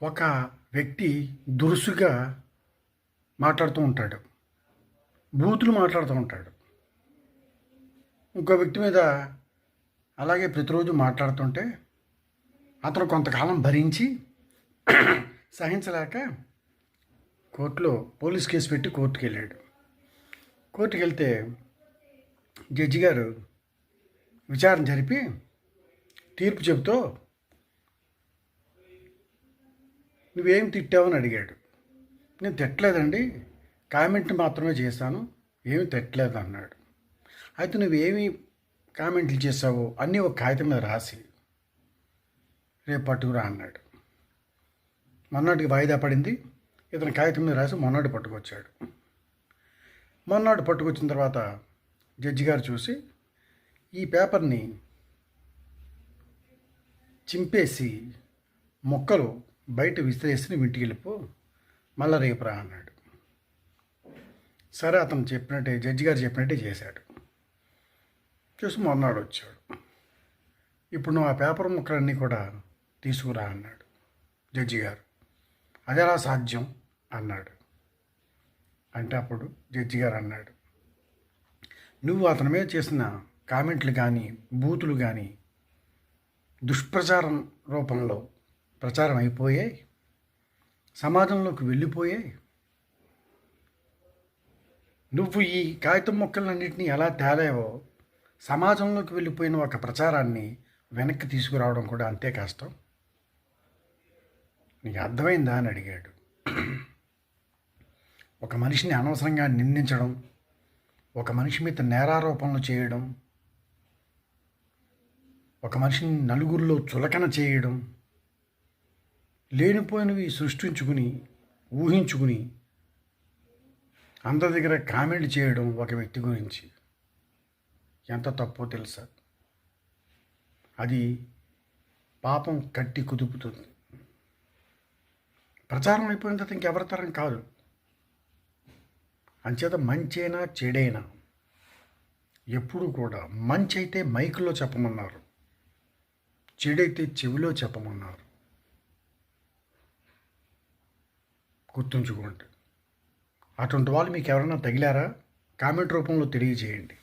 ఒక వ్యక్తి దురుసుగా మాట్లాడుతూ ఉంటాడు. బూతులు మాట్లాడుతూ ఉంటాడు. ఇంకో వ్యక్తి మీద అలాగే ప్రతిరోజు మాట్లాడుతుంటే అతను కొంతకాలం భరించి సహించలేక కోర్టులో పోలీస్ కేసు పెట్టి కోర్టుకు వెళ్ళాడు. కోర్టుకు వెళ్తే జడ్జి గారు విచారణ జరిపి తీర్పు చెబుతూ నువ్వేం తిట్టావని అడిగాడు. నేను తిట్టలేదండి, కామెంట్ మాత్రమే చేశాను, ఏమి తిట్టలేదు అన్నాడు. అయితే నువ్వేమి కామెంట్లు చేసావు అన్నీ ఒక కాగితం మీద రాసి రేపు పట్టుకురా అన్నాడు. మొన్నటికి వాయిదా పడింది. ఇతను కాగితం మీద రాసి మొన్నటి పట్టుకొచ్చాడు. మొన్నటి పట్టుకొచ్చిన తర్వాత జడ్జి గారు చూసి ఈ పేపర్ని చింపేసి మొక్కలు బయట విసిరేసి ఇంటికి వెళ్ళిపో, మళ్ళా రేపు రా అన్నాడు. సరే, అతను చెప్పినట్టే, జడ్జి గారు చెప్పినట్టే చేశాడు. చూసి మొన్నాడు వచ్చాడు. ఇప్పుడు నువ్వు ఆ పేపర్ ముక్కలన్నీ కూడా తీసుకురా అన్నాడు జడ్జి గారు. అదెలా సాధ్యం అన్నాడు. అంటే అప్పుడు జడ్జి గారు అన్నాడు, నువ్వు అతని మీద చేసిన కామెంట్లు కానీ బూతులు కానీ దుష్ప్రచారం రూపంలో ప్రచారం అయిపోయాయి, సమాజంలోకి వెళ్ళిపోయాయి. నువ్వు ఈ కాగితం మొక్కలన్నింటినీ ఎలా తేలావో సమాజంలోకి వెళ్ళిపోయిన ఒక ప్రచారాన్ని వెనక్కి తీసుకురావడం కూడా అంతే కష్టం. నీకు అర్థమైందా అని అడిగాడు. ఒక మనిషిని అనవసరంగా నిందించడం, ఒక మనిషి మీద నేరారోపణలు చేయడం, ఒక మనిషిని నలుగురిలో చులకన చేయడం, లేనిపోయినవి సృష్టించుకుని ఊహించుకుని అందరి దగ్గర కామెంట్ చేయడం ఒక వ్యక్తి గురించి ఎంత తప్పో తెలుసా? అది పాపం కట్టి కుదుపుతుంది. ప్రచారం అయిపోయిన తర్వాత ఇంకెవరి తరం కాదు. అంచేత మంచైనా చెడైనా ఎప్పుడు కూడా మంచి అయితే మైకులో చెప్పమన్నారు, చెడైతే చెవిలో చెప్పమన్నారు. గుర్తుంచుకోండి. అటువంటి వాళ్ళు మీకు ఎవరైనా తగిలారా? కామెంట్ రూపంలో తెలియజేయండి.